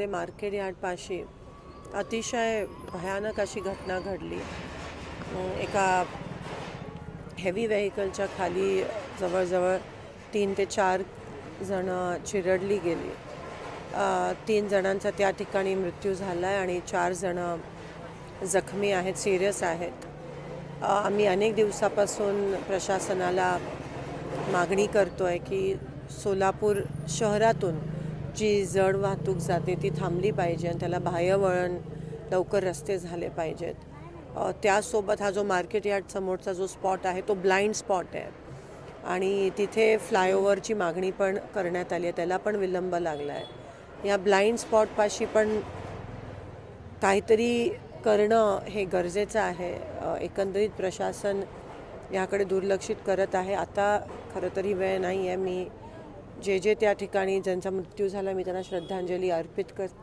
Market yard पाशी अतिशय भयानक अशी घटना घडली। एका हेवी व्हेकलच्या खाली जवळजवळ 3 ते 4 जण चिरडली गेली। 3 जणांचा त्या ठिकाणी मृत्यू झाला आहे आणि 4 जण जखमी आहेत, सिरियस आहेत। आम्ही अनेक दिवसापासून प्रशासनाला मागणी करतोय की सोलापूर शहरातून जी जड वाहतूक जाते ती थांबली पाहिजे आणि त्याला बाह्य वळण लवकर रस्ते झाले पाहिजेत। त्यासोबत हा जो मार्केट यार्ड समोरचा जो स्पॉट आहे तो ब्लाइंड स्पॉट आहे आणि तिथे फ्लायओव्हरची मागणी पण करण्यात आली आहे, त्याला पण विलंब लागला आहे। या ब्लाइंड स्पॉटपाशी पण काहीतरी करणं हे गरजेचं आहे। एकंदरीत प्रशासन याकडे दुर्लक्षित करत आहे। आता खरं तर ही वेळ नाही आहे। मी जे त्या ठिकाणी ज्यांचा मृत्यू झाला मी त्यांना श्रद्धांजली अर्पित करते।